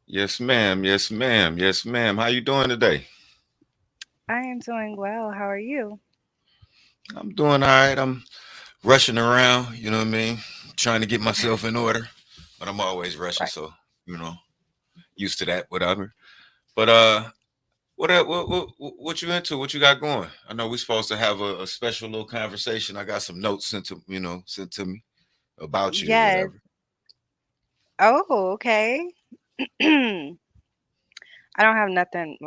Yes, ma'am. Yes, ma'am. Yes, ma'am. How you doing today? I am doing well. How are you? I'm doing all right. I'm rushing around, you know what I mean? Trying to get myself in order, but I'm always rushing, Right. so, you know, used to that, whatever. But what you into? What you got going? I know we're supposed to have a special little conversation. I got some notes sent to me about you or Yes. whatever. Oh, okay. I don't have nothing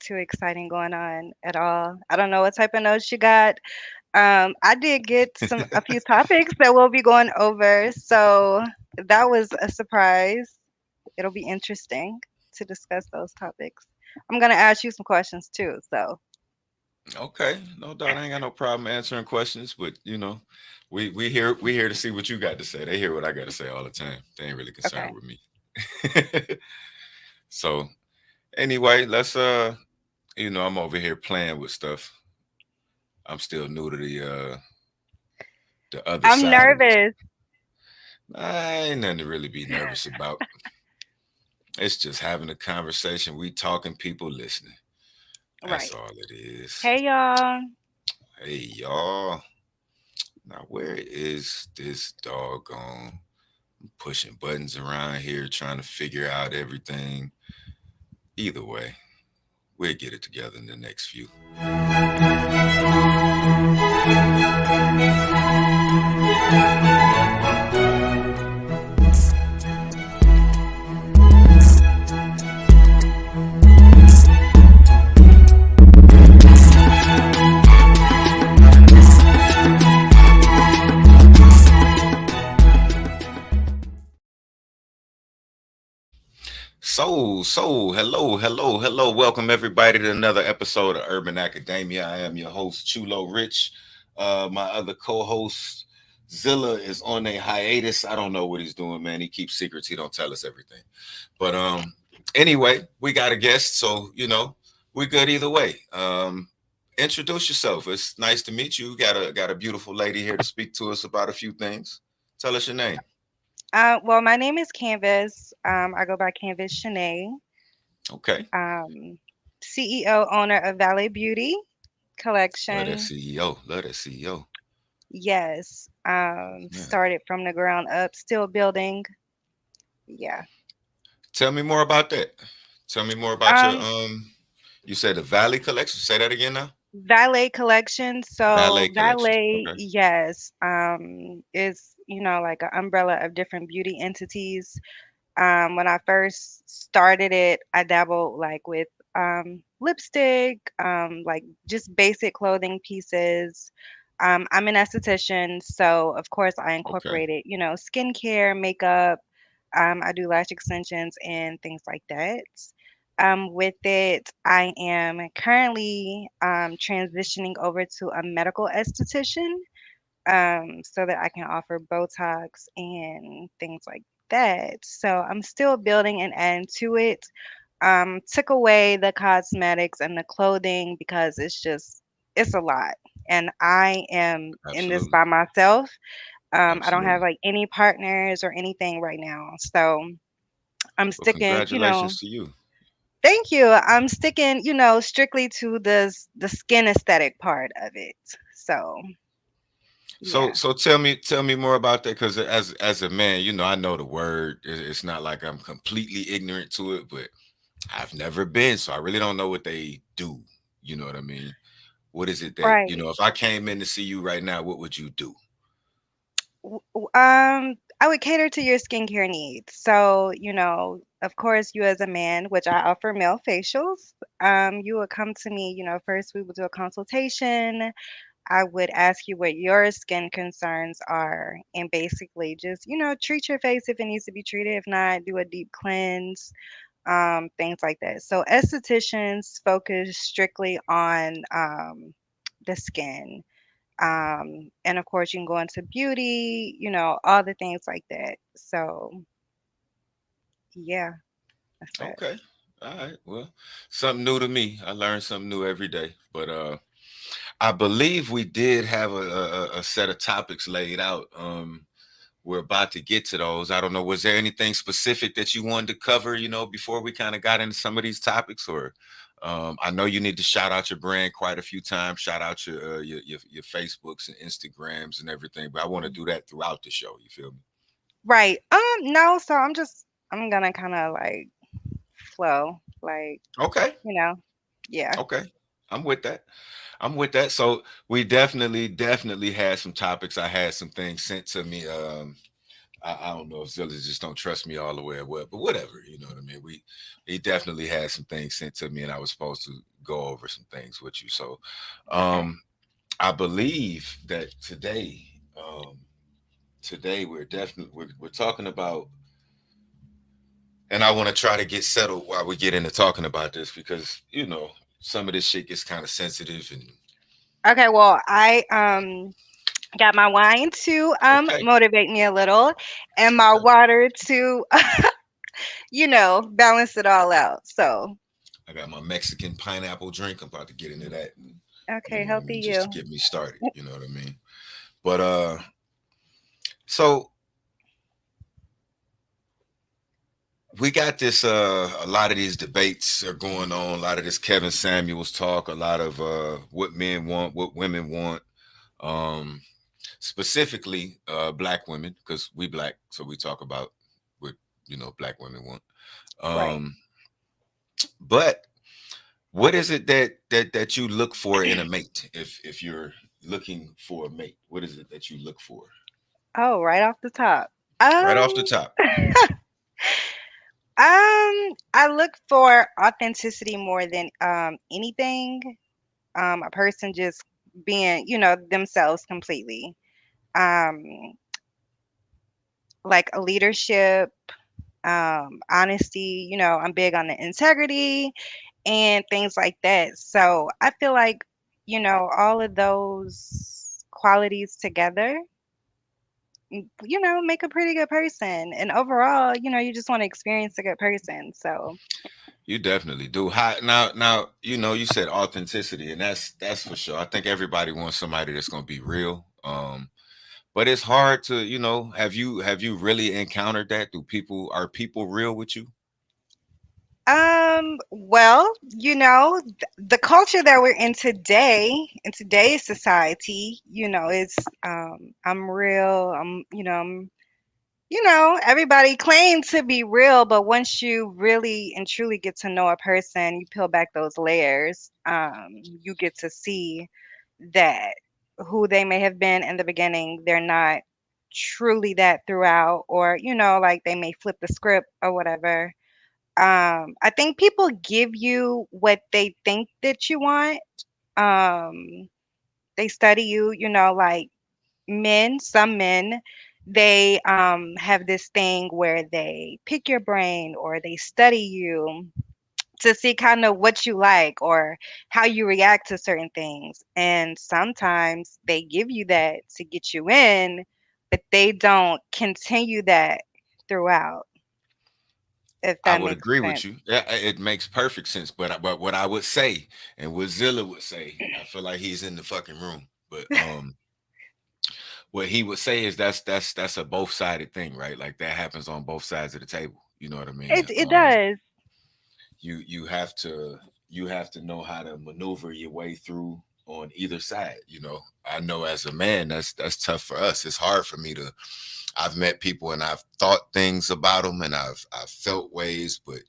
too exciting going on at all. I don't know what type of notes you got. I did get a few topics that we'll be going over, so that was a surprise. It'll be interesting to discuss those topics. I'm gonna ask you some questions too, so Okay, no doubt. I ain't got no problem answering questions, but we here to see what you got to say. They hear what I got to say all the time. They ain't really concerned okay. with me. So anyway, I'm over here playing with stuff. I'm still new to the other I'm side of this. nervous. I ain't nothing to really be nervous about. It's just having a conversation. We talking, people listening. That's Right. all it is. Hey y'all. Hey y'all. Now where is this doggone pushing buttons around here trying to figure out everything? Either way, we'll get it together in the next few. Hello. Welcome everybody to another episode of Urban Academia. I am your host, Chulo Rich. My other co-host, Zilla, is on a hiatus. I don't know what he's doing, man. He keeps secrets. He don't tell us everything. But anyway, we got a guest, so we good either way. Introduce yourself. It's nice to meet you. Got a beautiful lady here to speak to us about a few things. Tell us your name. Well, my name is Canvas. I go by Canvas Shanae. Okay. Um, CEO, owner of Valet Beauty Love that Collection. CEO. Love that CEO. Yes. Yeah. Started from the ground up, still building. Yeah. Tell me more about that. Tell me more about your Um, you said the Valley collection. Say that again now. Valet Collection. Ballet So collection. Valet, Okay. yes, is like an umbrella of different beauty entities. When I first started it, I dabbled like with lipstick, like just basic clothing pieces. I'm an esthetician, so of course I Okay. incorporated, skincare, makeup. I do lash extensions and things like that. With it, I am currently transitioning over to a medical esthetician so that I can offer Botox and things like that. So I'm still building and adding to it. Took away the cosmetics and the clothing because it's a lot. And I am in this Absolutely. by myself. I don't have Absolutely. like any partners or anything right now. So I'm Well, sticking, congratulations to you. thank you. I'm sticking, strictly to the skin aesthetic part of it. So So yeah. so tell me more about that because as a man, I know the word. It's not like I'm completely ignorant to it, but I've never been, so I really don't know what they do. You know what I mean? What is it that, Right. if I came in to see you right now, what would you do? I would cater to your skincare needs. So, of course, you as a man, which I offer male facials, you would come to me, first we would do a consultation. I would ask you what your skin concerns are and basically just, treat your face if it needs to be treated. If not, do a deep cleanse, things like that. So, estheticians focus strictly on the skin, and of course, you can go into beauty, all the things like that. So, yeah, that's that. Okay. All right. Well, something new to me. I learn something new every day. But I believe we did have a set of topics laid out. we're about to get to those. I don't know. Was there anything specific that you wanted to cover, before we kind of got into some of these topics? Or I know you need to shout out your brand quite a few times. Shout out your Facebooks and Instagrams and everything. But I want to do that throughout the show. You feel me? Right. No, so I'm gonna kind of like flow, like, Okay. you know, yeah. Okay. I'm with that. I'm with that. So we definitely had some topics. I had some things sent to me. I don't know if Zillas just don't trust me all the way or what, but whatever, you know what I mean. He definitely had some things sent to me, and I was supposed to go over some things with you. So, Okay. um, I believe that today we're talking about, and I want to try to get settled while we get into talking about this because some of this shit gets kind of sensitive and Okay, well, I got my wine to okay, motivate me a little and my okay. water to balance it all out. So, I got my Mexican pineapple drink. I'm about to get into that. And, you okay, know what I healthy mean? Just to you. get me started. You know what I mean? But so we got this. A lot of these debates are going on. A lot of this Kevin Samuels talk. A lot of what men want, what women want. Um, Specifically, black women, because we black, so we talk about what black women want. Right. Um, but what is it that you look for in a mate? If you're looking for a mate, what is it that you look for? Oh, right off the top. Right off the top. I look for authenticity more than anything. A person just being, themselves completely. Um, like a leadership, honesty, I'm big on the integrity and things like that. So I feel like, all of those qualities together, make a pretty good person. And overall, you just want to experience a good person. So, You definitely do. How now you said authenticity, and that's for sure. I think everybody wants somebody that's gonna be real. But it's hard to, have you really encountered that? Are people real with you? well, the culture that we're in today's society, is, I'm real. Everybody claims to be real, but once you really and truly get to know a person, you peel back those layers. You get to see that who they may have been in the beginning, they're not truly that throughout, or, like they may flip the script or whatever. I think people give you what they think that you want. Um, they study you, like some men, they have this thing where they pick your brain or they study you to see kind of what you like or how you react to certain things. And sometimes they give you that to get you in, but they don't continue that throughout, if I that would makes agree with sense. you. Yeah, it makes perfect sense. But what I would say, and what Zilla would say, I feel like he's in the fucking room. But what he would say is that's a both sided thing, right? Like that happens on both sides of the table. You know what I mean? It does. You have to know how to maneuver your way through on either side. I know as a man that's tough for us. It's hard for me to. I've met people and I've thought things about them and I've felt ways, but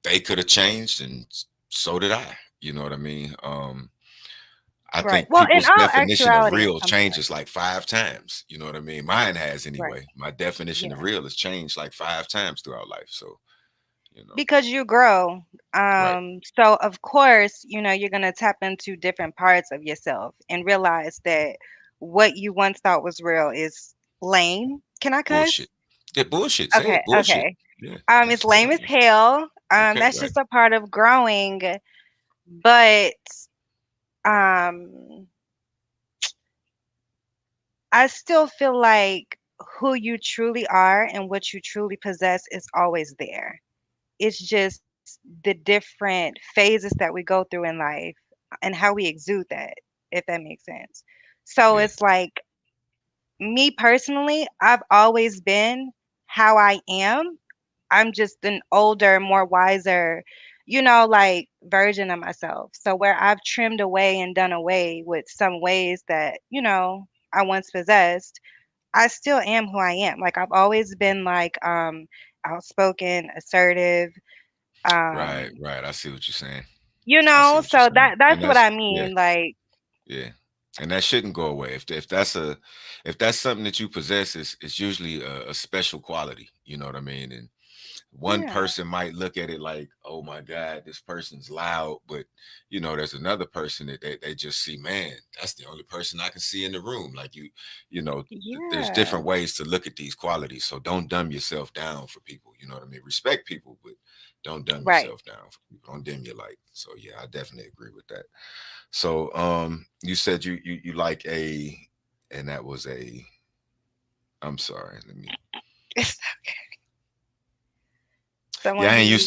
they could have changed and so did I. You know what I mean? I Right. think Well, in people's all definition of actuality, real I'm sorry. changes like 5 times. You know what I mean? Mine has Right. anyway. My definition of Yeah. real has changed like 5 times throughout life. So, you know, Because you grow. right. So of course, you're gonna tap into different parts of yourself and realize that what you once thought was real is lame. Can I cuss? Bullshit. Yeah, bullshit. Say Okay, it. Bullshit. okay. Yeah, It's lame as absolutely. hell. Okay, That's right. just a part of growing. But um, I still feel like who you truly are and what you truly possess is always there. It's just the different phases that we go through in life and how we exude that, if that makes sense. So Yeah. it's like me personally, I've always been how I am. I'm just an older, more wiser, like version of myself. So where I've trimmed away and done away with some ways that, I once possessed, I still am who I am. Like I've always been like outspoken, assertive, Right, um, right. I see what you're saying. I see so what you're saying. that's And what that's I yeah, mean. Like, yeah. And that shouldn't go away. If that's something that you possess, it's usually a special quality. You know what I mean? And one yeah, person might look at it like, oh my God, this person's loud. But there's another person that they just see, man, that's the only person I can see in the room. Like there's yeah, different ways to look at these qualities. So don't dumb yourself down for people. You know what I mean? Respect people, but don't dumb right. yourself down for people. Don't dim your light. So yeah, I definitely agree with that. So you said you like and that was I'm sorry, let me yeah, Someone who you,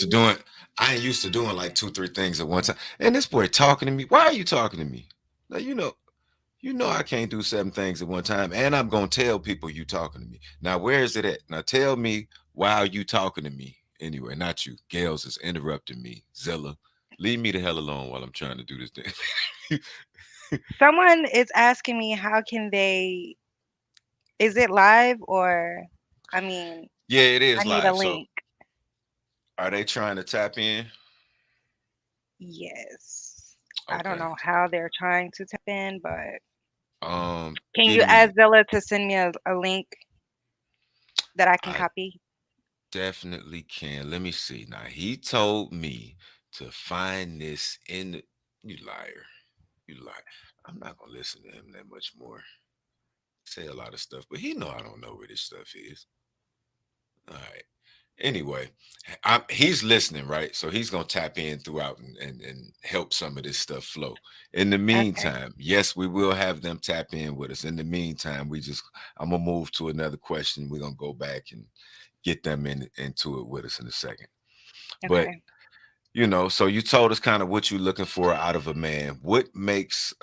I ain't used to doing like two, three things at one time. And this boy talking to me. Why are you talking to me? Now you know I can't do seven things at one time. And I'm gonna tell people you talking to me. Now where is it at? Now tell me why are you talking to me? Anyway, not you. Gales is interrupting me. Zilla. Leave me the hell alone while I'm trying to do this thing. someone is asking me how can they, is it live or, I mean, Yeah, it I is need a live. So link. are they trying to tap in? Yes. I don't Okay. know how they're trying to tap in, but can Give you ask me Zilla to send me a link that I can I copy? definitely can. Let me see. Now he told me to find this in the, you liar. You liar. I'm not gonna listen to him that much more. Say a lot of stuff, but he know I don't know where this stuff is. All right. Anyway, he's listening, right? So he's gonna tap in throughout and help some of this stuff flow. In the Okay. meantime, yes, we will have them tap in with us. In the meantime, I'm gonna move to another question. We're gonna go back and get them into it with us in a second. But Okay. so you told us kind of what you're looking for out of a man. What makes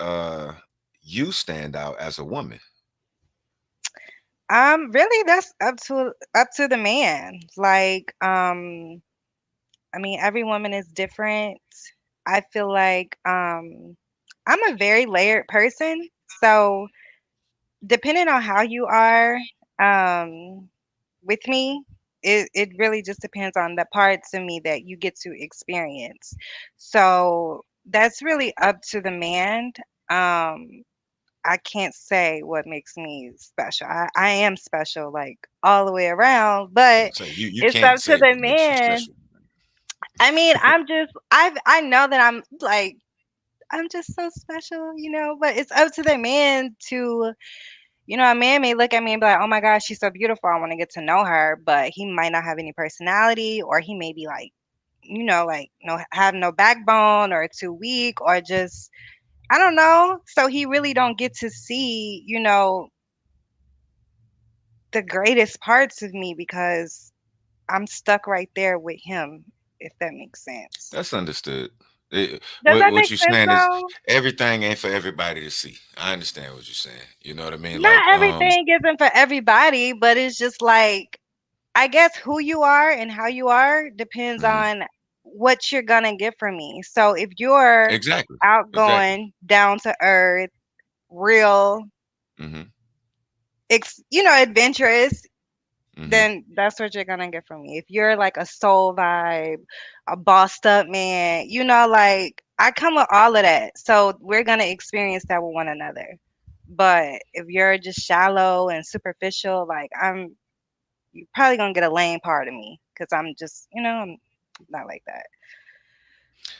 you stand out as a woman? Really that's up to the man. Like, I mean, every woman is different. I feel like I'm a very layered person. So, depending on how you are um with me, it really just depends on the parts of me that you get to experience. So, that's really up to the man. Um I can't say what makes me special. I am special, like all the way around, but So you it's can't up to say the what makes you man. special. I mean, I know that I'm like I'm just so special, but it's up to the man to, a man may look at me and be like, "Oh my gosh, she's so beautiful. I want to get to know her," but he might not have any personality, or he may be like, like no have no backbone, or too weak, or just I don't know. So he really don't get to see, the greatest parts of me because I'm stuck right there with him, if that makes sense. That's understood. It- Does that what make you're sense saying is though? everything ain't for everybody to see. I understand what you're saying. You know what I mean? Like, Not everything isn't for everybody, but it's just like I guess who you are and how you are depends mhm. on what you're gonna get from me. So if you're Exactly, exactly. outgoing, down to earth, real, Hmm. adventurous, Hmm. then that's what you're gonna get from me. If you're like a soul vibe, a bossed up man, like I come with all of that. So we're gonna experience that with one another. But if you're just shallow and superficial, like you're probably gonna get a lame part of me because I'm just, I'm not like that.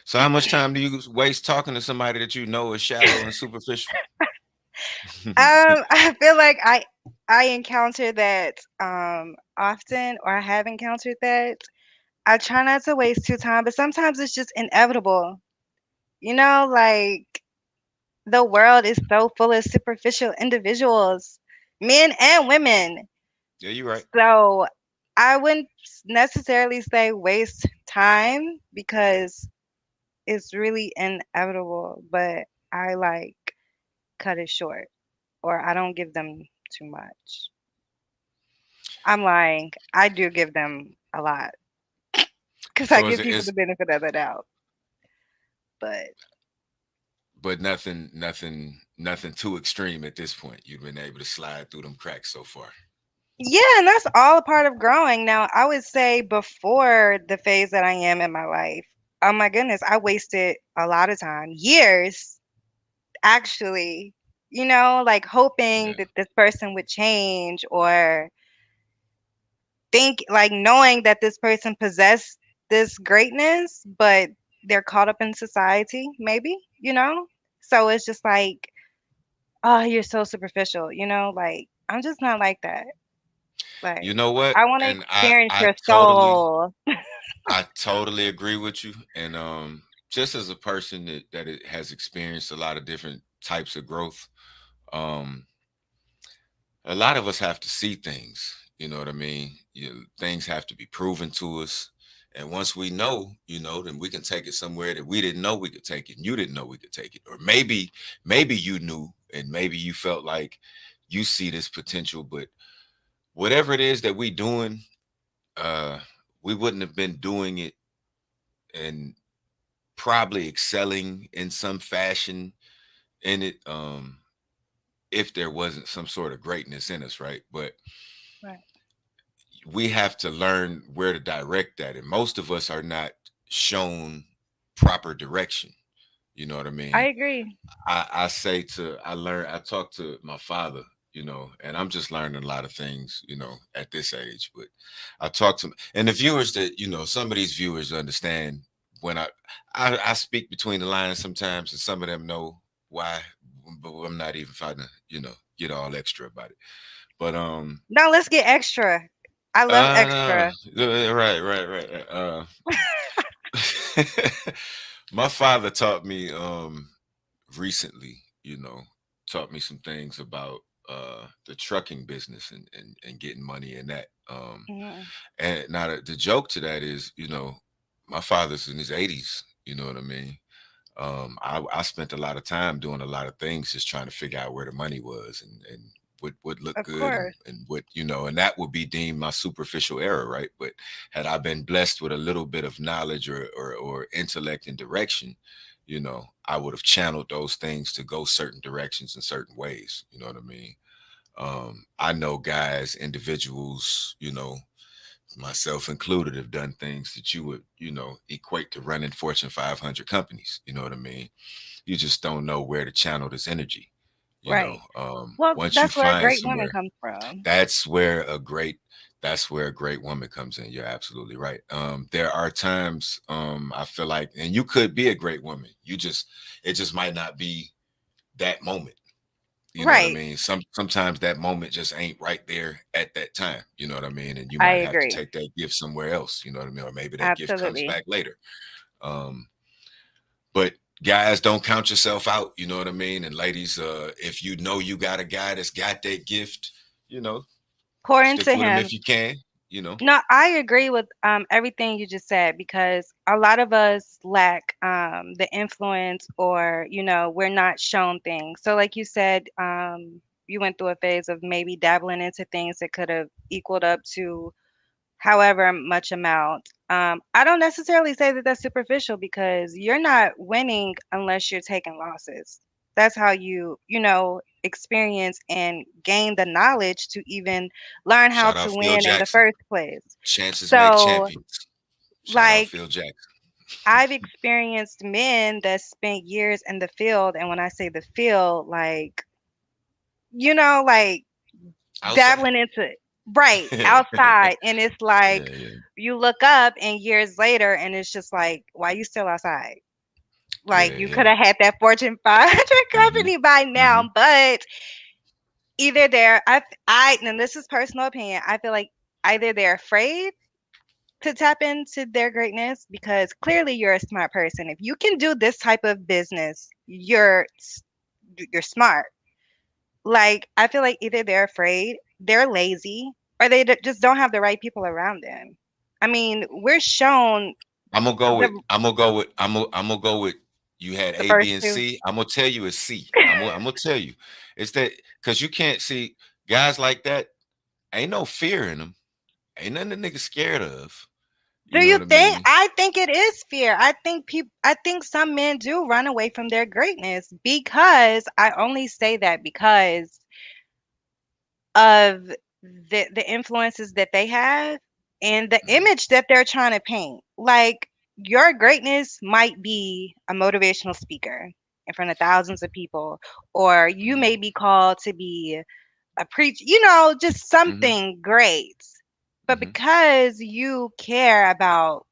So, how much time do you waste talking to somebody that you know is shallow and superficial? I feel like I encounter that often, or I have encountered that. I try not to waste too time, but sometimes it's just inevitable. Like the world is so full of superficial individuals, men and women. Yeah, you're right. So I wouldn't necessarily say waste time because it's really inevitable, but I like cut it short or I don't give them too much. I'm lying. I do give them a lot because I So give people is the benefit of the doubt. But but nothing too extreme at this point. You've been able to slide through them cracks so far. yeah, and that's all a part of growing. Now, I would say before the phase that I am in my life, oh my goodness, I wasted a lot of time, years actually, like hoping Yeah. that this person would change or think like knowing that this person possessed this greatness, but they're caught up in society, maybe. So it's just like, oh, you're so superficial, like I'm just not like that. You Like know what? I want to And experience your soul. I totally agree with you. And just as a person that it has experienced a lot of different types of growth, um, a lot of us have to see things. You know what I mean? Things have to be proven to us. And once we know, then we can take it somewhere that we didn't know we could take it, and you didn't know we could take it. Or maybe you knew, and maybe you felt like you see this potential, but whatever it is that we doing, uh, we wouldn't have been doing it and probably excelling in some fashion in it, if there wasn't some sort of greatness in us, right? But Right. we have to learn where to direct that, and most of us are not shown proper direction. You know what I I mean? agree. I talk to my father, and I'm just learning a lot of things, at this age. But I talk to, and the viewers that, some of these viewers understand when I speak between the lines sometimes, and some of them know why, but I'm not even trying to, get all extra about it. But No, let's get extra. I love no, extra. right. My father taught me recently, taught me some things about the trucking business and getting money in that. Mhm. And now the joke to that is, my father's in his 80s, you know what I mean? I spent a lot of time doing a lot of things just trying to figure out where the money was and what looked Of good course. and what, and that would be deemed my superficial error, right? But had I been blessed with a little bit of knowledge or intellect and direction, I would have channeled those things to go certain directions in certain ways. You know what I mean? I know guys, individuals, myself included, have done things that you would, equate to running Fortune 500 companies. You know what I mean? You just don't know where to channel this energy. Right. Well, Once you that's where a find great woman somewhere, comes from. that's where a great that's where a great woman comes in. You're absolutely right. There are times, I feel like, and you could be a great woman. It just might not be that moment. You know what I Right. mean? Sometimes that moment just ain't right there at that time. You know what I mean? And you I might have to agree. take that gift somewhere else. You know what I mean? Or maybe that gift comes Absolutely. back later. Um, but guys, don't count yourself out. You know what I mean? And ladies, if you know you got a guy that's got that gift, you know, Pour stick into with him if him. you can. You know, No, I agree with everything you just said because a lot of us lack the influence or, we're not shown things. So like you said, you went through a phase of maybe dabbling into things that could have equaled up to however much amount. I don't necessarily say that that's superficial because you're not winning unless you're taking losses. That's how you experience and gain the knowledge to even learn how shout to out Phil win in the Jackson. first place. Chances make So, champions. Shout out like, Phil Jackson. I've experienced men that spent years in the field, and when I say the field, like Outside. dabbling into it. Right, Yeah, outside. And it's like yeah, you look up and years later and it's just like, why you still outside? Like yeah, you could yeah. have had that Fortune 500 Hmm. company by now, Hmm. but either I, and this is personal opinion, I feel like either they're afraid to tap into their greatness because clearly you're a smart person. If you can do this type of business, you're smart. Like, I feel like either they're afraid, they're lazy, or they just don't have the right people around them. I mean, we're shown I'm gonna go with. the I'm gonna go with. I'm gonna go with. You had the A, first B, and two. C. I'm gonna tell you it's C. I'm gonna tell you, it's that because you can't see. Guys like that, ain't no fear in them. Ain't nothing the nigga scared of. You Do know you what I think? mean? I think it is fear. I think some men do run away from their greatness because I only say that because of the influences that they have and the Mhm, image that they're trying to paint. Like your greatness might be a motivational speaker in front of thousands of people, or you mhm, may be called to be a preacher, just mhm, something great. But mhm, because you care about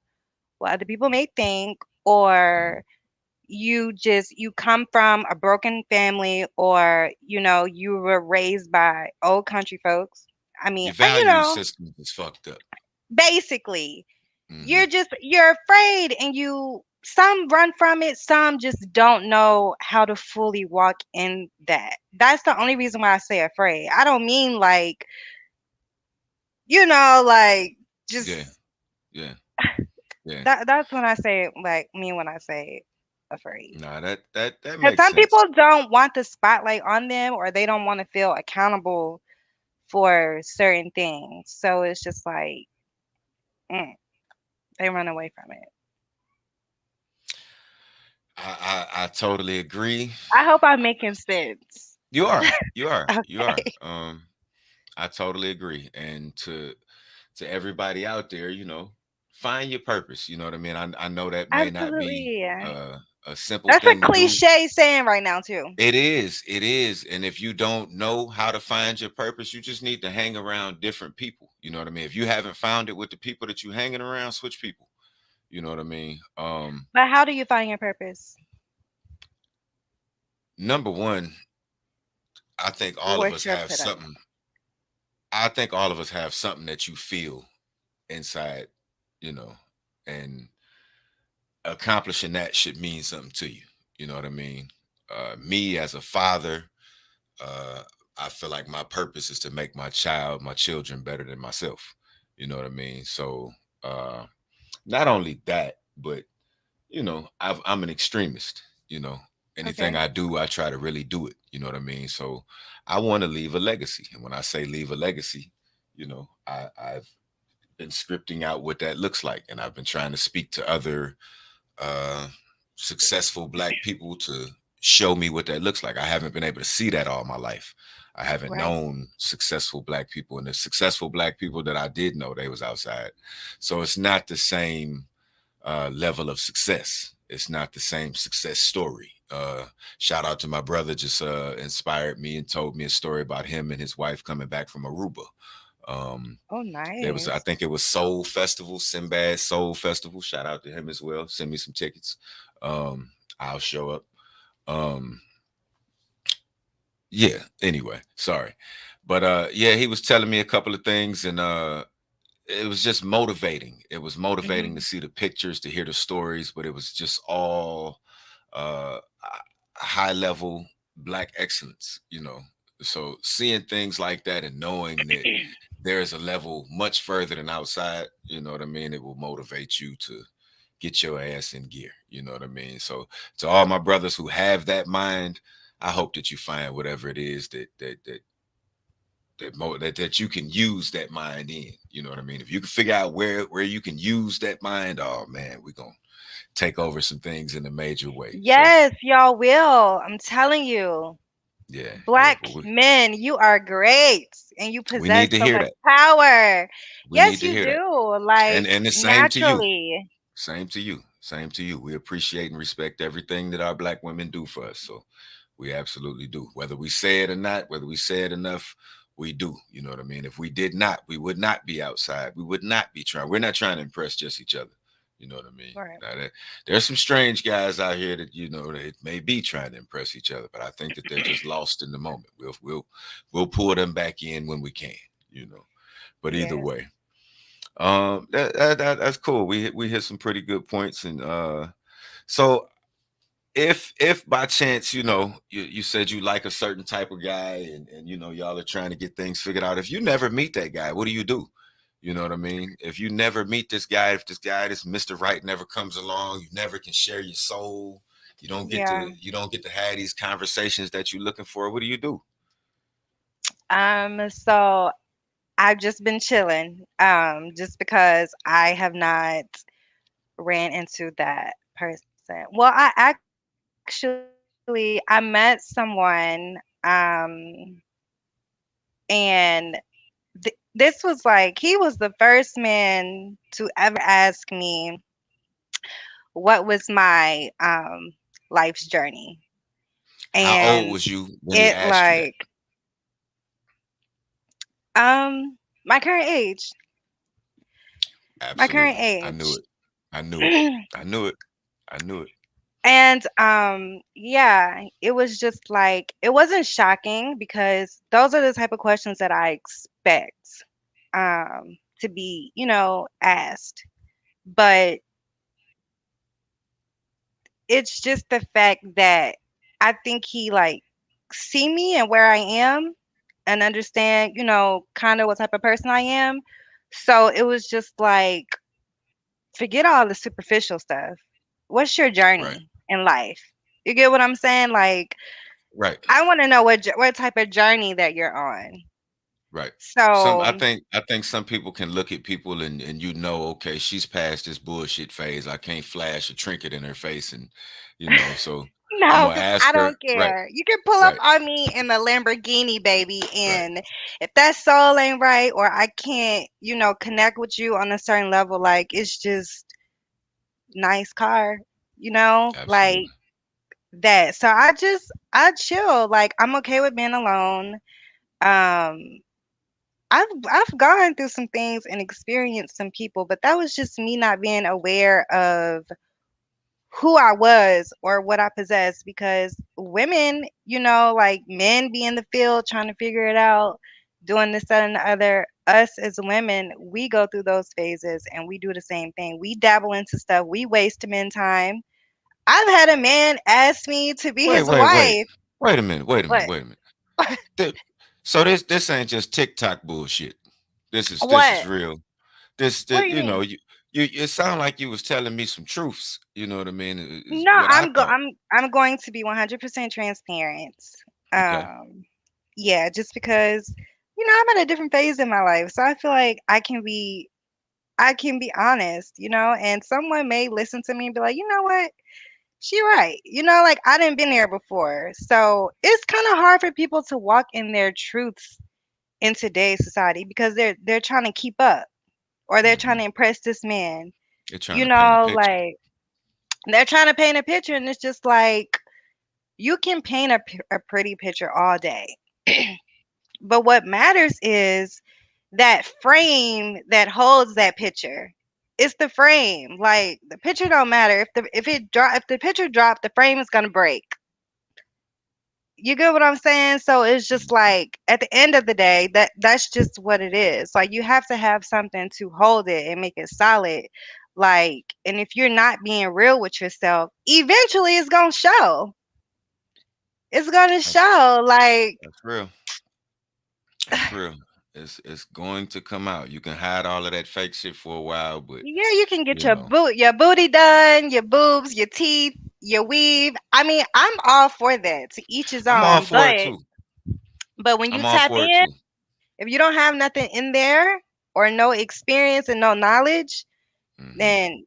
what other people may think, mhm. or you come from a broken family, or you were raised by old country folks. I mean, Your value system is fucked up. basically Hmm. you're afraid, and some run from it, some just don't know how to fully walk in that. That's the only reason why I say afraid. I don't mean like, like, Yeah, just yeah, yeah. that's when I say, like, mean when I say afraid. Nah, that Because makes some sense. people don't want the spotlight on them, or they don't want to feel accountable for certain things. So it's just like, mm, they run away from it. I totally agree. I hope I'm making sense. You are, you are, you are. Okay. I totally agree. And to everybody out there, find your purpose. You know what I mean? I know that may not be Absolutely. a simple That's a thing to do. cliche saying right now, too. It is. And if you don't know how to find your purpose, you just need to hang around different people. You know what I mean? If you haven't found it with the people that you hanging around, switch people. You know what I mean? But how do you find your purpose? Number one, I think all of What's us your have put up? something. I think all of us have something that you feel inside, you know, and accomplishing that should mean something to you. You know what I mean? Me as a father, uh, I feel like my purpose is to make my children better than myself. You know what I mean? So uh, not only that, but I'm an extremist. You know, anything Okay. I do, I try to really do it. You know what I mean? So I want to leave a legacy, and when I say leave a legacy, I've been scripting out what that looks like, and I've been trying to speak to other uh, successful black people to show me what that looks like. I haven't been able to see that all my life. I haven't Right. known successful black people, and the successful black people that I did know, they was outside. So it's not the same level of success. It's not the same success story. Shout out to my brother, just inspired me and told me a story about him and his wife coming back from Aruba. Um, Oh, there was, I nice. think it was Soul Festival, Sinbad Soul Festival. Shout out to him as well. Send me some tickets. Um, I'll show up. Um, yeah. Anyway, sorry, but yeah, he was telling me a couple of things, and it was just motivating. It was motivating to Hmm. see the pictures, to hear the stories, but it was just all high level black excellence. So seeing things like that and knowing that there's a level much further than outside, you know what I mean? It will motivate you to get your ass in gear. You know what I mean? So to all my brothers who have that mind, I hope that you find whatever it is that you can use that mind in. You know what I mean? If you can figure out where you can use that mind, oh man, we're gonna take over some things in a major way. So Yes, y'all will. I'm telling you. yeah, yeah, Black but men, you are great, and you we need possess to so hear much that. power. We need Yes, to you hear that. do. And Like, the same to you. naturally. Same to you. Same to you. We appreciate and respect everything that our black women do for us. So we absolutely do. Whether we say it or not, whether we say it enough, we do. You know what I mean? If we did not, we would not be outside. We would not be trying. We're not trying to impress just each other. You know what I mean? Right. Now, there's some strange guys out here that that may be trying to impress each other, but I think that they're just lost in the moment. We'll pull them back in when we can. You know. But either Yes. way, that's cool. We hit some pretty good points, and so if by chance you said you like a certain type of guy, and y'all are trying to get things figured out. If you never meet that guy, what do you do? You know what I mean? If you never meet this guy, if this Mr. Right never comes along, you never can share your soul. You don't get Yeah. to have these conversations that you're looking for. What do you do? So I've just been chilling. Just because I have not ran into that person. Well, I actually I met someone, and this was like he was the first man to ever ask me what was my life's journey. How old And was you when he it asked you that? like my current age. My current Absolutely. I knew age. it. I knew it. I knew it. I knew it. And yeah, it was just like it wasn't shocking because those are the type of questions that I expect to be, asked. But it's just the fact that I think he like see me and where I am and understand, kind of what type of person I am. So it was just like forget all the superficial stuff. What's your Right. journey in life? You get what I'm saying? Like Right. I want to know what type of journey that you're on. Right. Some So I think some people can look at people and okay, she's past this bullshit phase. I can't flash a trinket in her face and so I'm no, gonna because ask I her. don't Right, care. You can pull up right, on me in the Lamborghini, baby, right. and if that soul ain't right, or I can't, connect with you on a certain level, like it's just nice car, like Absolutely. that. So I chill. Like I'm okay with being alone. Um, I've gone through some things and experienced some people, but that was just me not being aware of who I was or what I possessed because women, like men be in the field trying to figure it out, doing this, that, and the other. Us as women, we go through those phases and we do the same thing. We dabble into stuff. We waste men time. I've had a man ask me to be Wait, his wait, wait. wife. Wait a minute. Wait a minute. What? Wait a minute. Th- So this ain't just TikTok bullshit. This is What? real. What do you mean? You it sound like you was telling me some truths. You know what I mean? Is No, what I thought. I'm going to be 100% transparent. Okay. Um, yeah, just because I'm at a different phase in my life, so I feel like I can be honest, and someone may listen to me and be like, you know what, she right, like I didn't been there before, so it's kind of hard for people to walk in their truths in today's society because they're trying to keep up or they're trying Hmm. to impress this man, They're trying to paint a picture. like they're trying to paint a picture, and it's just like you can paint a pretty picture all day. But what matters is that frame that holds that picture. It's the frame. Like the picture don't matter. If the picture drop, the frame is gonna break. You get what I'm saying? So it's just Mhm. like at the end of the day, that's just what it is. Like you have to have something to hold it and make it solid. Like, and if you're not being real with yourself, eventually it's gonna show. It's gonna That's show. Like that's real. That's real. It's going to come out. You can hide all of that fake shit for a while, but yeah, you can get you know, your booty done, your boobs, your teeth, your weave. I mean, I'm all for that. To each his I'm all own. for it But too. when you I'm all tap for it in, too. if you don't have nothing in there or no experience and no knowledge, Hmm. then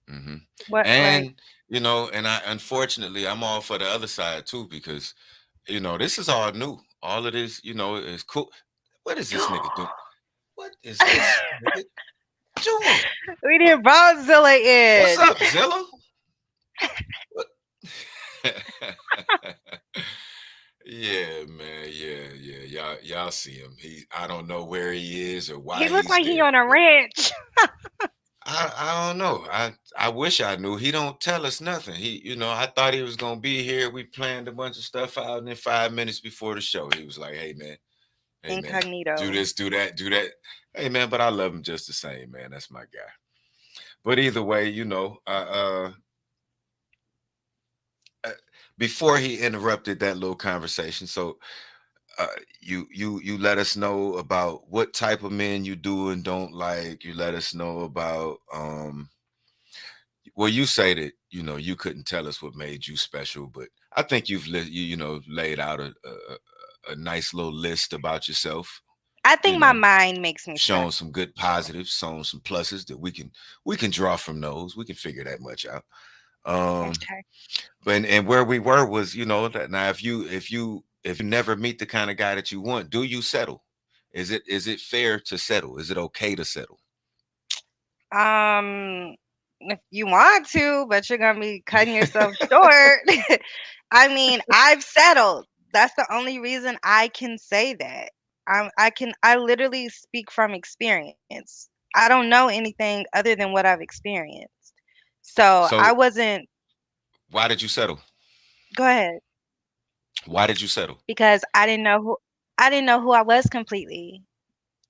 Hmm. what like And and I unfortunately I'm all for the other side too because this is all new. All of this, is cool. What is this nigga doing? What is this nigga doing? we didn't brought Zilla What's in. up, Zilla? What? Yeah, man. Yeah, yeah. Y'all see him. I don't know where he is or He why looked he's like he there, on a but ranch. I don't know. I wish I knew. He don't tell us nothing. I thought he was gonna be here. We planned a bunch of stuff out, and then 5 minutes before the show, he was like, hey man, do Incognito. this, do that, do that. Hey man, but I love him just the same, man. That's my guy. But either way, uh, before he interrupted that little conversation, so uh, you let us know about what type of men you do and don't like. You let us know about well, you say that you couldn't tell us what made you special, but I think you've laid out a nice little list about yourself. I You think my know, mind makes me showing stressed. some good positives, showing some pluses that we can draw from those. We can figure that much out. Um, Okay. but and where we were was, that now if you never meet the kind of guy that you want, do you settle? Is it fair to settle? Is it okay to settle? Um, if you want to, but you're gonna be cutting yourself short. I mean, I've settled. That's the only reason I can say that. I literally speak from experience. I don't know anything other than what I've experienced. So I So wasn't. why did you settle? Go ahead. Why did you settle? Because I didn't know who I was completely.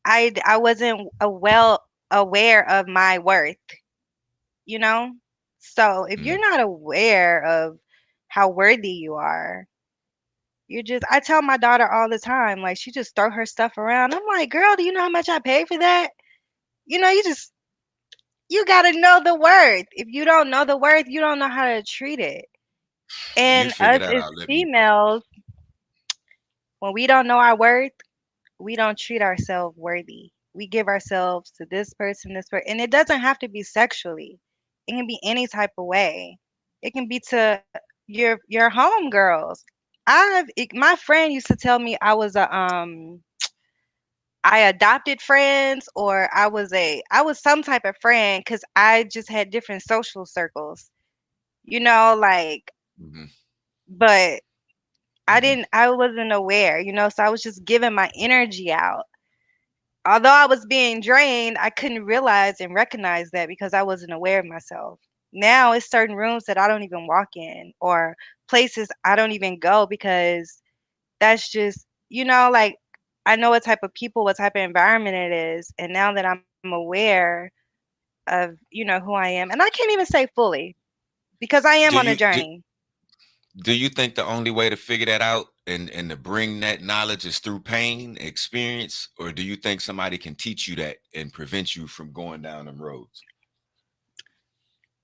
I wasn't well aware of my worth, you know? So if you're Mm. not aware of how worthy you are, I tell my daughter all the time, like she just throw her stuff around. I'm like, girl, do you know how much I paid for that? You gotta know the worth. If you don't know the worth, you don't know how to treat it. When you And figure us that as out, let me know. females, when we don't know our worth, we don't treat ourselves worthy. We give ourselves to this person, and it doesn't have to be sexually. It can be any type of way. It can be to your home girls. My friend used to tell me I adopted friends, or I was some type of friend because I just had different social circles. Like, Hmm. but Hmm. I wasn't aware, so I was just giving my energy out. Although I was being drained, I couldn't realize and recognize that because I wasn't aware of myself. Now it's certain rooms that I don't even walk in, or places I don't even go because that's just, like, I know what type of people, what type of environment it is. And now that I'm aware of, who I am, and I can't even say fully because I am on a Do you do, journey. do you think the only way to figure that out and to bring that knowledge is through pain, experience, or do you think somebody can teach you that and prevent you from going down them roads?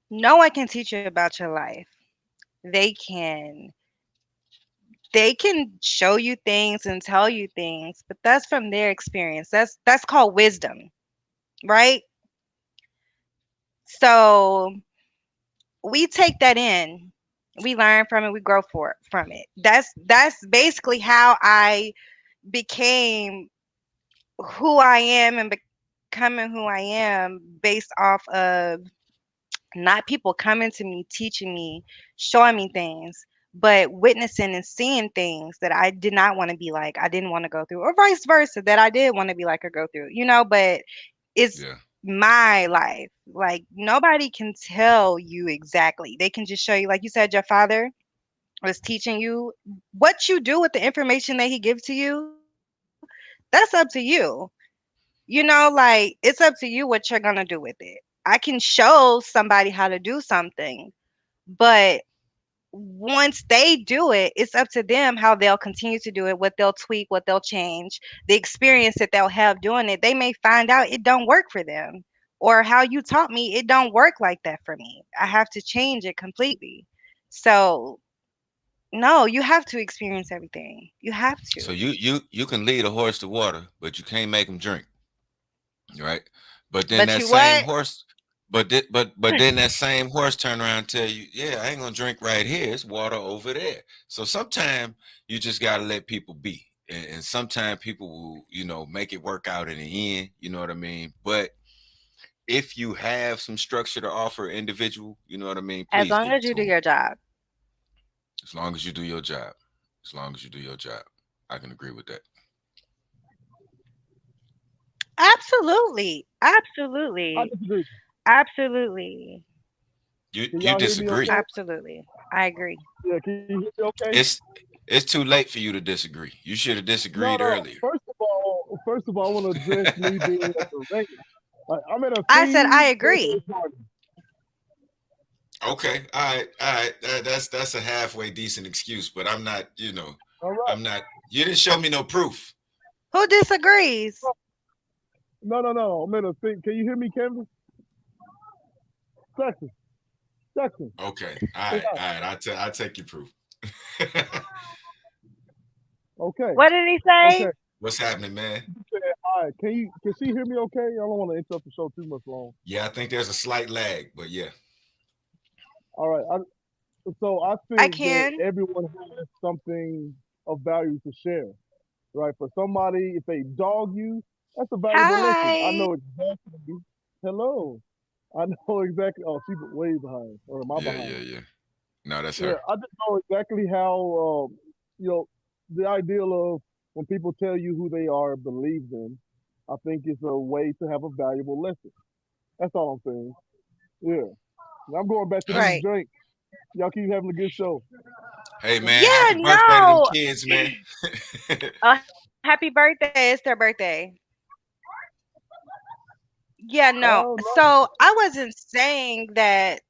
No one can teach you about your life. They can they can show you things and tell you things, but that's from their experience. That's called wisdom, right? So we take that in, we learn from it, we grow from it. That's basically how I became who I am and becoming who I am based off of not people coming to me, teaching me, showing me things, but witnessing and seeing things that I did not want to be like, I didn't want to go through, or vice versa, that I did want to be like or go through, but it's Yeah. my life. Like, nobody can tell you exactly. They can just show you, like you said, your father was teaching you. What you do with the information that he gives to you, that's up to you. Like, it's up to you what you're gonna do with it. I can show somebody how to do something, but once they do it, it's up to them how they'll continue to do it, what they'll tweak, what they'll change, the experience that they'll have doing it. They may find out it don't work for them. Or how you taught me, it don't work like that for me. I have to change it completely. So, no, you have to experience everything. You have So to. you can lead a horse to water, but you can't make him drink, right? But then But that you same what? horse, but then that same horse turn around and tell you, yeah, I ain't gonna drink right here. It's water over there. So sometimes you just gotta let people be, and sometimes people will, make it work out in the end. You know what I mean? But if you have some structure to offer individual, you know what I mean, As please long give as it you to do them. your job. As long as you do your job. As long as you do your job. I can agree with that. Absolutely. I Absolutely. disagree. Absolutely. Can You y'all hear me disagree. okay? Absolutely. I agree. Yeah, can you hear me okay? It's too late for you to disagree. You should have No, disagreed no. earlier. First of all, I want to address me being a direct. Like, I'm at a I said I theme agree. birthday party. Okay, all right. That's a halfway decent excuse, but I'm not. All right. I'm not. You didn't show me no proof. Who disagrees? No, no, no. I'm at a theme. Can you hear me, Camvess? Jackson, Jackson. Okay, Say all that. right. I take your proof. Okay. What did he Okay. say? What's happening, man? You said, all right. Can she hear me okay? I don't want to interrupt the show too much long. Yeah, I think there's a slight lag, but yeah, All right. So I I think that can. everyone has something of value to share, right? For somebody, if they dog you, that's a valuable lesson. I Hi. know exactly. Hello. I know exactly. Oh, she's way behind, or am I yeah, yeah, behind? yeah. No, that's Yeah, her. I just know exactly how, you know, the ideal of when people tell you who they are, believe them. I think it's a way to have a valuable lesson. That's all I'm saying. Yeah. I'm going back to these That's Right. drinks. Y'all keep having a good show. hey, man. Yeah, Happy birthday to them no. kids, man. Happy birthday. It's their birthday. Yeah, no. Oh no. So I wasn't saying that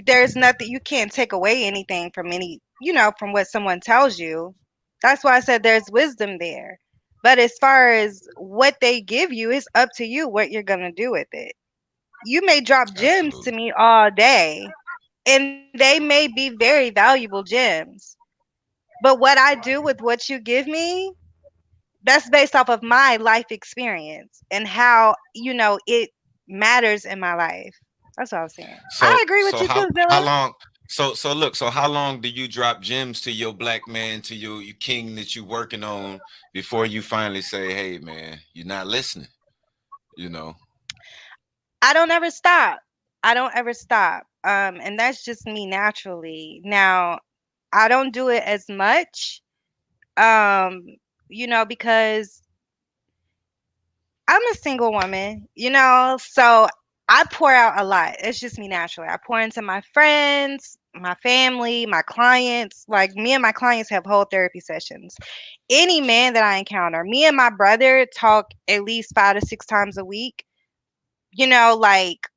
there's nothing you can't take away anything from from what someone tells you. That's why I said there's wisdom there. But as far as what they give you, it's up to you what you're going to do with it. You may drop gems to Absolutely. me all day, and they may be very valuable gems. But what I do with what you give me, that's based off of my life experience and how, it matters in my life. That's what I was saying. I So agree with so you too, how Zilla. long so look, so how long do you drop gems to your black man, to your king that you working on before you finally say, hey man, you're not listening, you know? I don't ever stop. I don't ever stop. And that's just me naturally. Now, I don't do it as much, um, because I'm a single woman, so I pour out a lot. It's just me naturally. I pour into my friends, my family, my clients. Like me and my clients have whole therapy sessions. Any man that I encounter, me and my brother talk at least 5 to 6 times a week. Like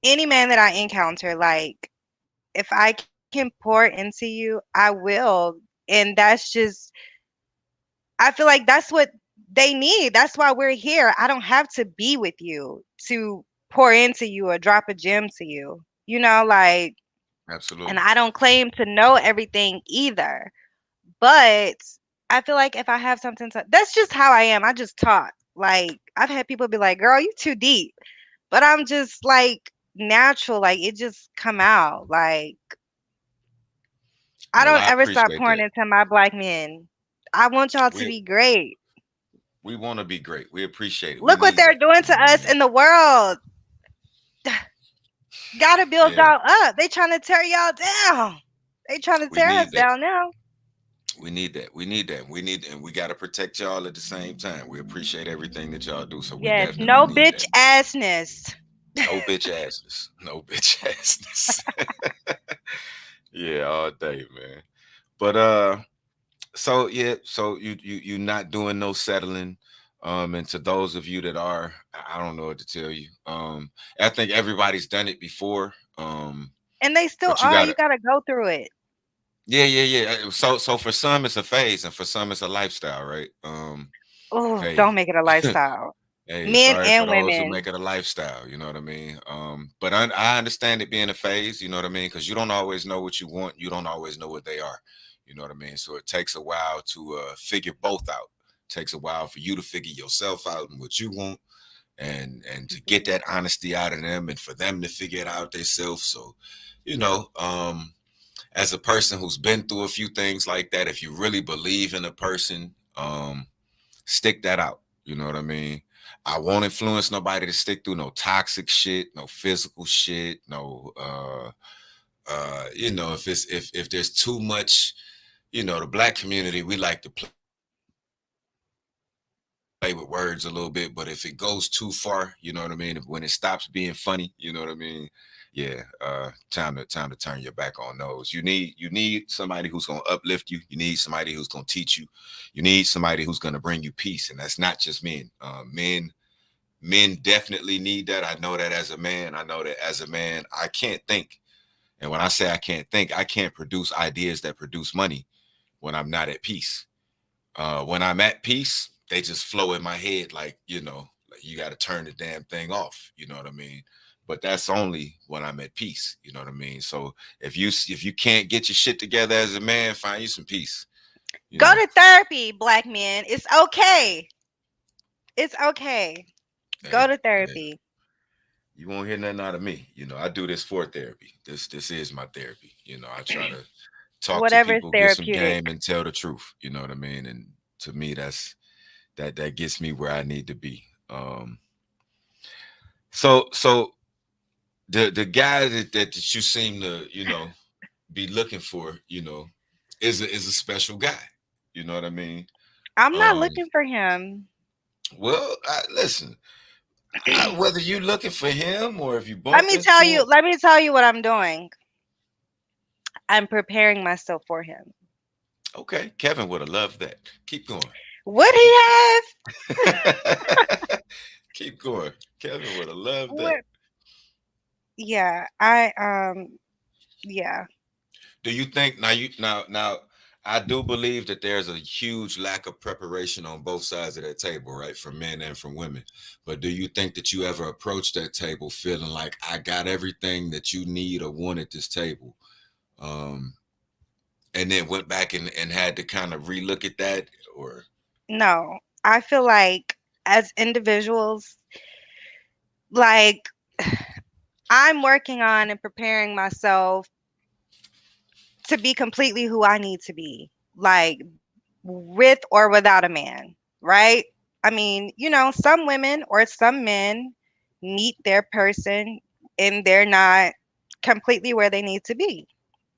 any man that I encounter, like if I can pour into you, I will. And that's just, I feel like that's what they need. That's why we're here. I don't have to be with you to pour into you or drop a gem to you. Like, and Absolutely. I don't claim to know everything either. But I feel like if I have something to, that's just how I am. I just talk. Like, I've had people be like, girl, you too deep. But I'm just like natural. Like, it just come out. Like, I Well, don't I ever stop appreciate pouring that. into my black men. I want y'all to We be great. we want to be great. We appreciate it. We Look what need they're that. doing You to know what I us mean? in the world. Gotta build Yeah, y'all up. They trying to tear y'all down. They trying to we tear us need that. down now. We need that. We need that. We need, and we got to protect y'all at the same time. We appreciate everything that y'all do, so we Yes, definitely no need bitch that. assness. No bitch asses. No bitch asses. Yeah, all day, man. But so yeah, so you not doing no settling. And to those of you that are, I don't know what to tell you. I think everybody's done it before. And they still But you are. You gotta, gotta go through it. yeah, yeah, yeah. So for some it's a phase, and for some it's a lifestyle, right? Oh, Hey, don't make it a lifestyle. hey, Men sorry for and those who women. make it a lifestyle. You know what I mean? But I understand it being a phase. You know what I mean? Because you don't always know what you want. You don't always know what they are. You know what I mean? So it takes a while to figure both out. It takes a while for you to figure yourself out and what you want, and to get Mhm. that honesty out of them, and for them to figure it out themselves. So, you as a person who's been through a few things like that, if you really believe in a person, stick that out. You know what I mean? I won't influence nobody to stick through no toxic shit, no physical shit, no if there's too much, the black community, we like to play with words a little bit, but if it goes too far, you know what I mean? When it stops being funny, you know what I mean? Yeah, time to turn your back on those. You need somebody who's gonna uplift you. You need somebody who's gonna teach you. You need somebody who's gonna bring you peace, and that's not just men. Men definitely need that. I know that as a man. I know that as a man, I can't think. And when I say I can't think, I can't produce ideas that produce money when I'm not at peace. When I'm at peace, they just flow in my head like you got to turn the damn thing off. You know what I mean? But that's only when I'm at peace. You know what I mean? So if you can't get your shit together as a man, find you some peace. You Go know, to therapy, black men. It's okay. It's okay. Go hey, to hey, therapy. you won't hear nothing out of me. You know, I do this for therapy. This is my therapy. You know, I try to talk to Whatever is people, get some therapeutic. game, and tell the truth. You know what I mean? And to me, that gets me where I need to be. So the guy that you seem to be looking for, is a special guy. You know what I mean? I'm not Um, looking for him. well, listen, whether you looking for him or if you bump into him, Let me tell you what I'm doing. I'm preparing myself for him. okay, Kevin would have loved that. Keep going. Would he Keep have? keep going. Kevin would have loved that. What? Yeah, I yeah. Do you think now I do believe that there's a huge lack of preparation on both sides of that table, right? From men and from women. But do you think that you ever approached that table feeling like I got everything that you need or want at this table? Um, and then went back and had to kind of relook at that or No. I feel like as individuals, like I'm working on and preparing myself to be completely who I need to be. Like with or without a man, right? I mean, some women or some men meet their person and they're not completely where they need to be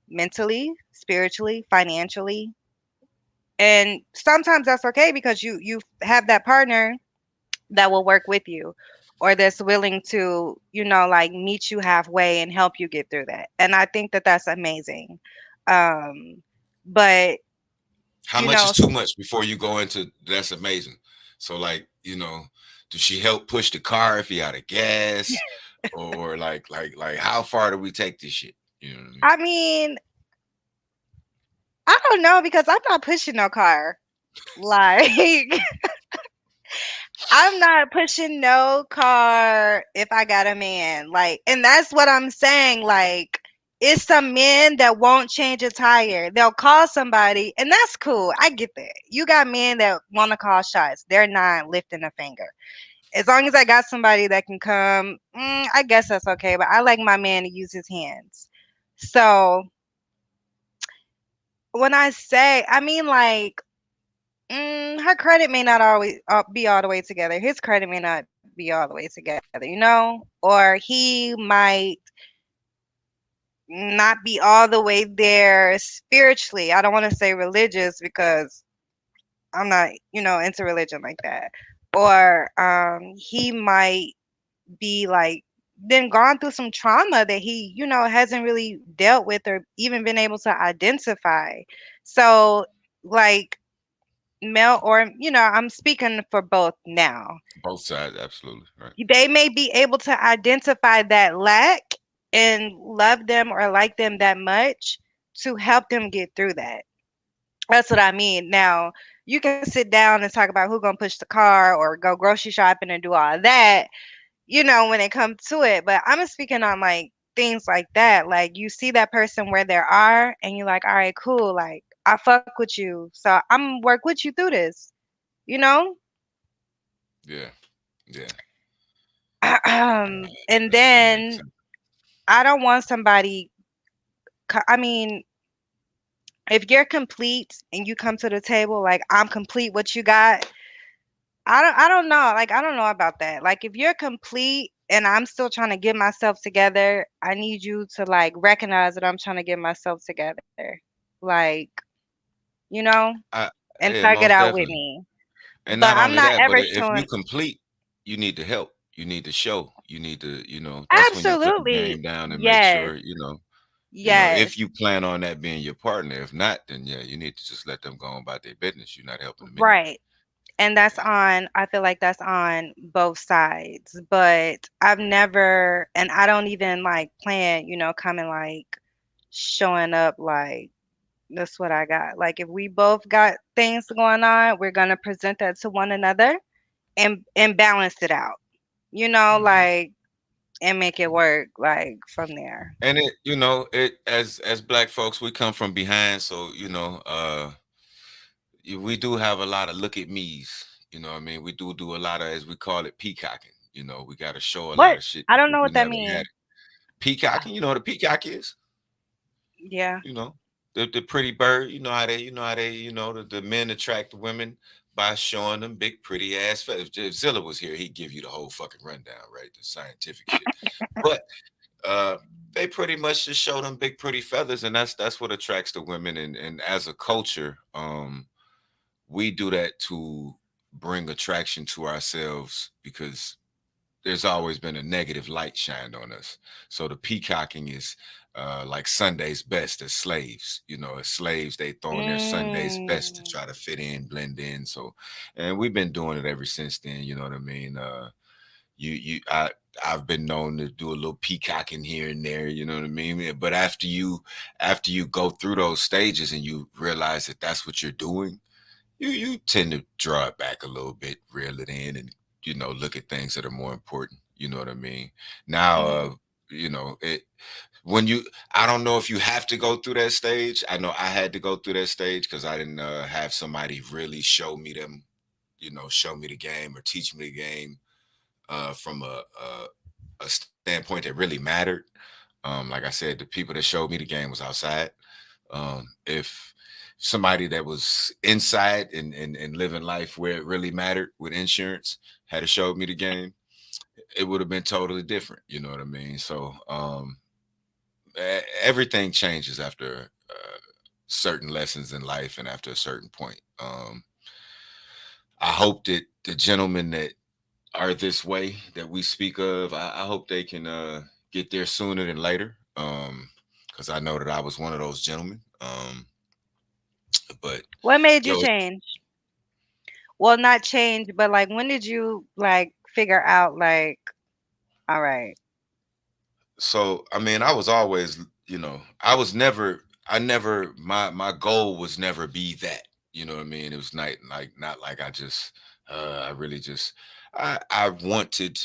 mentally, spiritually, financially. And sometimes that's okay because you have that partner that will work with you or that's willing to, like meet you halfway and help you get through that. And I think that that's amazing. Um but how you much know is too much before you go into that's amazing. So like, does she help push the car if he out of gas? Or like how far do we take this shit? You know what I mean? I mean, I don't know because I'm not pushing no car. Like, I'm not pushing no car if I got a man. Like, and that's what I'm saying. Like, it's some men that won't change a tire. They'll call somebody, and that's cool. I get that. You got men that want to call shots. They're not lifting a finger. As long as I got somebody that can come, I guess that's okay. But I like my man to use his hands. So when I say, I mean, like, her credit may not always be all the way together. His credit may not be all the way together, or he might not be all the way there spiritually. I don't want to say religious because I'm not, into religion like that. Or he might be like then gone through some trauma that he, hasn't really dealt with or even been able to identify. So, like, male or I'm speaking for both now. Both sides, absolutely. Right. They may be able to identify that lack and love them or like them that much to help them get through that. That's what I mean. Now, you can sit down and talk about who gonna push the car or go grocery shopping and do all that, when it comes to it. But I'm speaking on like things like that. Like you see that person where they are and you're like, all right, cool. Like I fuck with you. So I'm gonna work with you through this, you know? Yeah. Yeah. And That makes then sense. I don't want somebody. I mean, if you're complete and you come to the table like I'm complete, what you got? I don't know. Like I don't know about that. Like if you're complete and I'm still trying to get myself together, I need you to like recognize that I'm trying to get myself together. Like, you know, I and Yeah, tug it most out with definitely. me. And But not I'm only not that, but ever if you showing. complete, you need to help. You need to show. You need to, that's when you put the Absolutely. game down and make Yes. sure, Yes. if you plan on that being your partner. If not, then yeah, you need to just let them go on about their business. You're not helping them anyway. Right. And that's Yeah. on, I feel like that's on both sides. But I've never, and I don't even like plan, coming like showing up like, that's what I got. Like if we both got things going on, we're gonna present that to one another and balance it out. Hmm. Like and make it work like from there. And it as black folks, we come from behind, so we do have a lot of look at me's. You know what I mean? We do a lot of, as we call it, peacocking. You know, we got to show a lot What? of shit I don't because know we what that never had means. it. Peacocking, you know what a peacock is? Yeah. You know, the pretty bird. The men attract the women by showing them big pretty ass feathers. If Zilla was here, he'd give you the whole fucking rundown, right? The scientific shit. But uh they pretty much just show them big pretty feathers, and that's what attracts the women. And as a culture, we do that to bring attraction to ourselves because there's always been a negative light shined on us. So the peacocking is like Sunday's best as slaves. You know, as slaves, they throwing their Sunday's best to Mm. try to fit in, blend in. So, and we've been doing it ever since then. You know what I mean? I've been known to do a little peacocking here and there. You know what I mean? But after you go through those stages and you realize that that's what you're doing, you tend to draw it back a little bit, reel it in, and look at things that are more important. You know what I mean? Now, Mhm. it when you I don't know if you have to go through that stage. I know I had to go through that stage because I didn't have somebody really show me the game or teach me the game from a standpoint that really mattered. Like I said, the people that showed me the game was outside. If somebody that was inside and living life where it really mattered with insurance had showed me the game, it would have been totally different. You know what I mean? So everything changes after certain lessons in life and after a certain point. I hope that the gentlemen that are this way that we speak of, I hope they can get there sooner than later. Because I know that I was one of those gentlemen. But What made you yo, change? Well, not change, but like when did you like figure out like, all right, so I mean, I was always, I never, my goal was never be that. You know what I mean? It was not like I really just, I wanted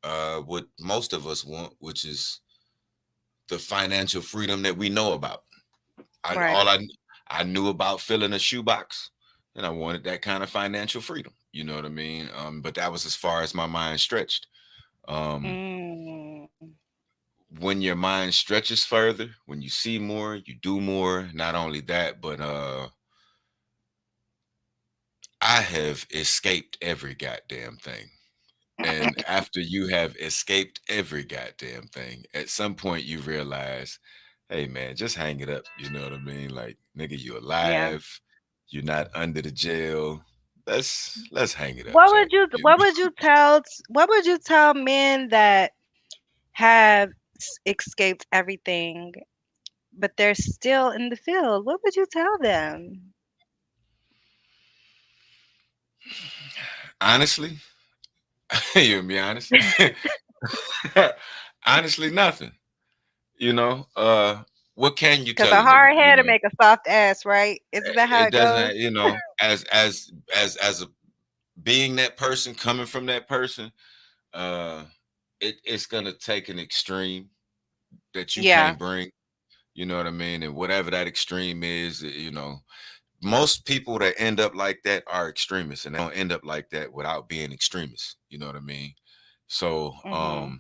what most of us want, which is the financial freedom that we know about. I right. all I knew about filling a shoebox, and I wanted that kind of financial freedom. You know what I mean? But that was as far as my mind stretched. Um, Mm. when your mind stretches further, when you see more, you do more. Not only that, but I have escaped every goddamn thing. And after you have escaped every goddamn thing, at some point you realize, hey man, just hang it up. You know what I mean? Like, nigga, you Yeah. alive. You're not under the jail. Let's hang it up, What Jack. would you You what would you tell what would you tell men that have escaped everything but they're still in the field? What would you tell them? honestly, you gonna be honest? Honestly, nothing. You know, what can you Cause tell a a nigga? hard head to make a soft ass, right? Isn't that how It it goes? doesn't, as a being that person, coming from that person, uh it's gonna take an extreme that you Yeah. can't bring. You know what I mean? And whatever that extreme is, most people that end up like that are extremists, and they don't end up like that without being extremists. You know what I mean? So Mhm.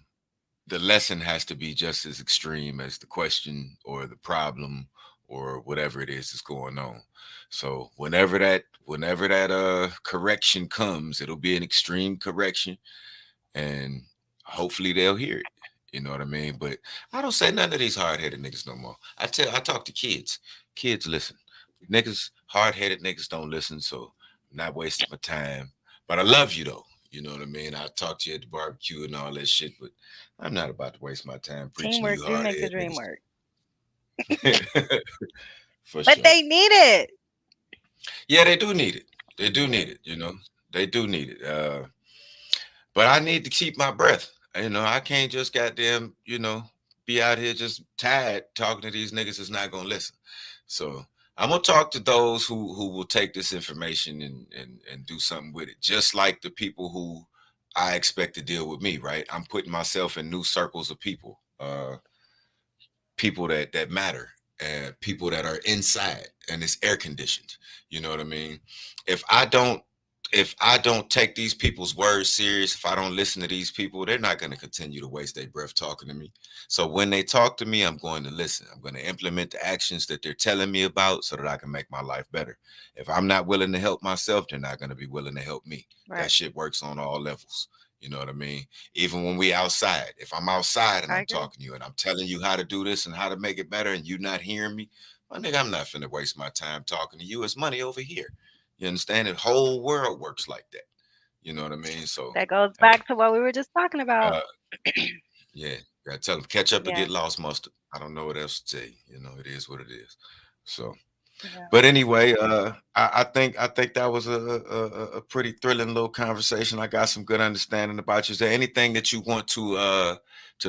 the lesson has to be just as extreme as the question or the problem or whatever it is that's going on. So whenever that correction comes, it'll be an extreme correction, and hopefully they'll hear it. You know what I mean? But I don't say none of these hard headed niggas no more. I talk to kids. Kids listen. Niggas, hard headed niggas don't listen, so I'm not wasting my time. But I love you though. You know what I mean? I talk to you at the barbecue and all that shit, but I'm not about to waste my time preaching to Teamwork you do hard make the headed dream work. niggas. For But sure. they need it. Yeah, they do need it. They They do need need it. it, They do need it. But I need to keep my breath. I can't just goddamn, be out here just tired talking to these niggas that's not gonna listen. So I'm gonna talk to those who will take this information and do something with it. Just like the people who I expect to deal with me, right? I'm putting myself in new circles of people, people that matter. people that are inside and it's air conditioned. You know what I mean? If I don't if I don't take these people's words serious, if I don't listen to these people, they're not going to continue to waste their breath talking to me. So when they talk to me, I'm going to listen. I'm going to implement the actions that they're telling me about so that I can make my life better. If I'm not willing to help myself, they're not going to be willing to help me. That Right. shit works on all levels. You know what I mean? Even when we outside, if I'm outside and I I'm agree. talking to you and I'm telling you how to do this and how to make it better and you not hearing me, my nigga, I'm not finna waste my time talking to you. It's money over here. You understand? The whole world works like that. You know what I mean? So, That goes hey, back to what we were just talking about. uh, yeah, gotta tell them catch up or Yeah. get lost, mustard. I don't know what else to tell you. You know, it is what it is. So, Yeah. but anyway, I think that was a pretty thrilling little conversation. I got some good understanding about you. Is there anything that you want to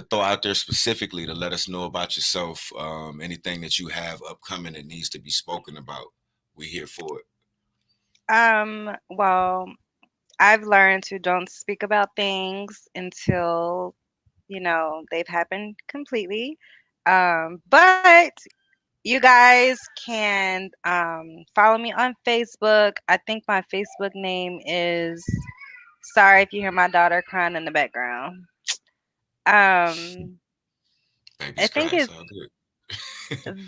throw out there specifically to let us know about yourself? Anything that you have upcoming that needs to be spoken about? We here for it. Well, I've learned to don't speak about things until, they've happened completely. But you guys can follow me on Facebook. I think my Facebook name is, sorry if you hear my daughter crying in the background. Um, I Baby's think cry. It's it's all good.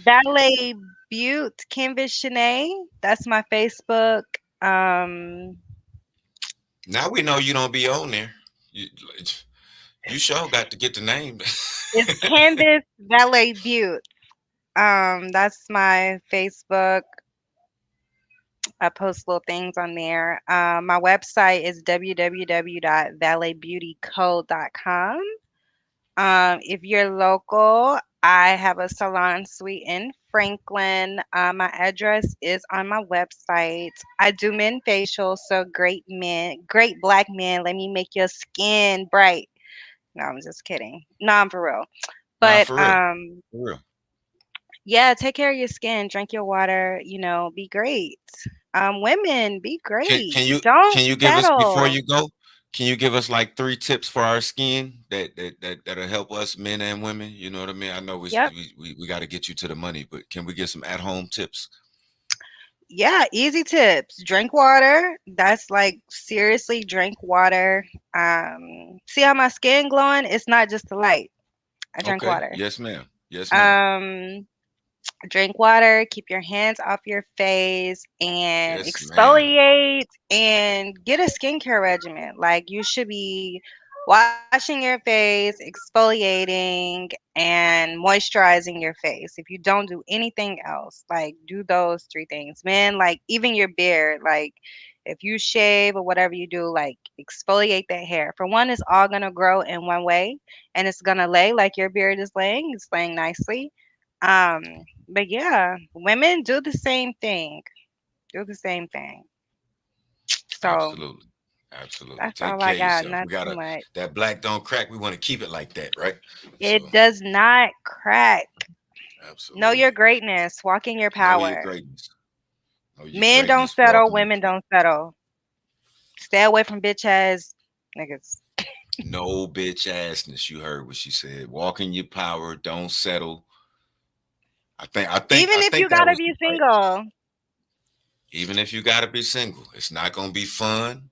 Valet Beaut Canvas Shanae. That's my Facebook. Um, Now we know you don't be on there. You, you sure got to get the name. it's Canvas Valet Beaut. That's my Facebook. I post little things on there. My website is www.valetbeautyco.com. If you're local, I have a salon suite in Franklin. My address is on my website. I do men facials, so great men, great black men. Let me make your skin bright. No, I'm just kidding. No, I'm for real. Nah, But for real. For real. yeah, take care of your skin, drink your water, be great. Women, be Can great. can you Don't can you give us before settle. you go? Can you give us like three tips for our skin that'll help us men and women? You know what I mean? I know Yep. we got to get you to the money, but can we get some at home tips? Yeah, easy tips. Drink water. That's like seriously drink water. See how my skin glowing? It's not just the light. I drink Okay. water. Yes, ma'am. Yes, ma'am. Um, Drink water, keep your hands off your face, and Yes, ma'am. exfoliate and get a skincare regimen. Like you should be washing your face, exfoliating, and moisturizing your face. If you don't do anything else, like do those three things. Man, like even your beard, like if you shave or whatever you do, like exfoliate that hair. For one, it's all gonna grow in one way and it's gonna lay like your beard is laying. It's laying nicely. But yeah, women do the same thing. Do the same thing. So Absolutely. Absolutely. that's Take all I care of got. yourself. Not We too gotta much. that black don't crack. We want to keep it like that, right? So It does not crack. Know your absolutely. greatness. Walk in your Know your power. greatness. Know your Men don't greatness. settle. Walking your Women don't settle. Stay away from bitch ass niggas. no bitch assness. You heard what she said. Walk in your power. Don't settle. I Even if think you that gotta was be the right. single, Even if you gotta be single, it's not gonna be fun.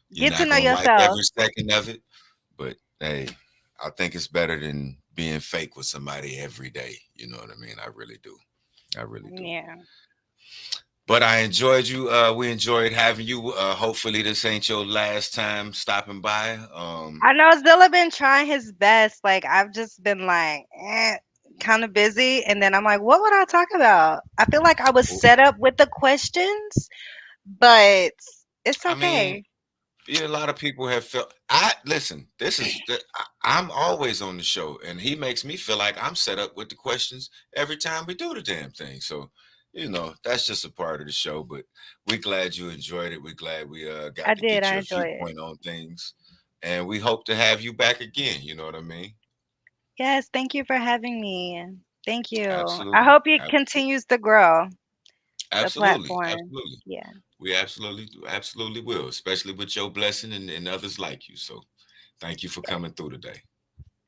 You're get to not know gonna like yourself. every second of it. But hey, I think it's better than being fake with somebody every day. You know what I mean? I really do. I really do. Yeah. But I enjoyed you. We enjoyed having you. Hopefully this ain't your last time stopping by. I know Zilla been trying his best. Like I've just been like, kind of busy, and then I'm like, what would I talk about? I feel like I was set up with the questions, but it's I mean, okay. yeah, a lot of people have felt. I listen. This is. I'm always on the show, and he makes me feel like I'm set up with the questions every time we do the damn thing. So, that's just a part of the show. But we're glad you enjoyed it. We're glad we I got to did. get I your enjoy it. viewpoint on things, and we hope to have you back again. You know what I mean? Yes, thank you for having me. Thank you. I Absolutely. hope it Absolutely. continues to grow the Absolutely. platform. Absolutely. Yeah, We absolutely will, especially with your blessing and others like you. So thank you for coming through today.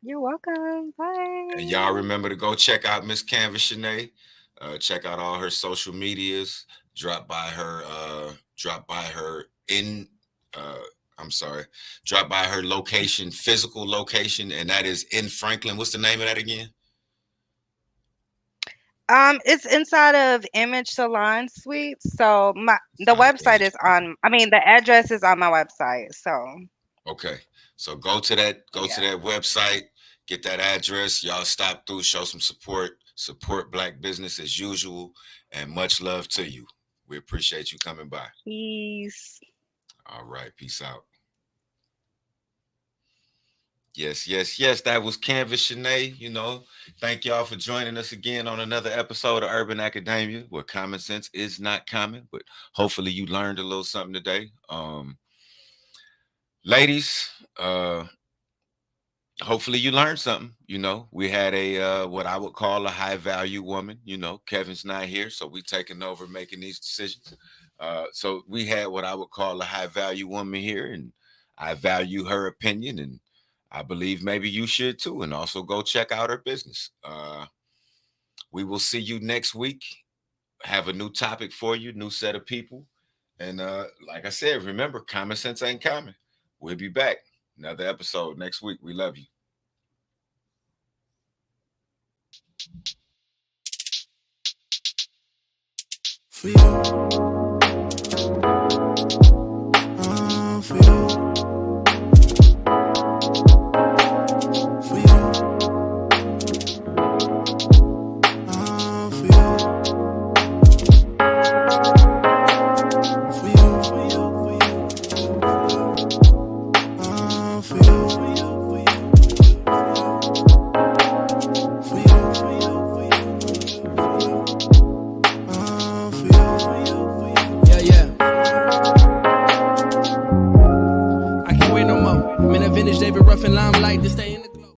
you're welcome. And y'all Bye. remember to go check out Miss Canvas Shanae. Check out all her social medias. Drop by her. Drop by her in. Uh, I'm sorry. Drop by her location, physical location, and that is in Franklin. What's the name of that again? It's inside of Image Salon Suites. So the Inside of website Image. is on. I mean, the address is on my website. So Okay. So go to that. Go to yeah. that website. Get that address. Y'all stop through. Show some support. Support Black business as usual. And much love to you. We appreciate you coming by. Peace. All right. Peace out. Yes, yes, yes. That was Canvas Shanae. Thank y'all for joining us again on another episode of Urban Academia, where common sense is not common, but hopefully you learned a little something today. Ladies, hopefully you learned something. We had a what I would call a high value woman. Kevin's not here, so we taking over making these decisions. So we had what I would call a high value woman here, and I value her opinion, and I believe maybe you should too. And also go check out her business. We will see you next week. Have a new topic for you, new set of people, and like I said, remember, common sense ain't common. We'll be back another episode next week. We love you. For you.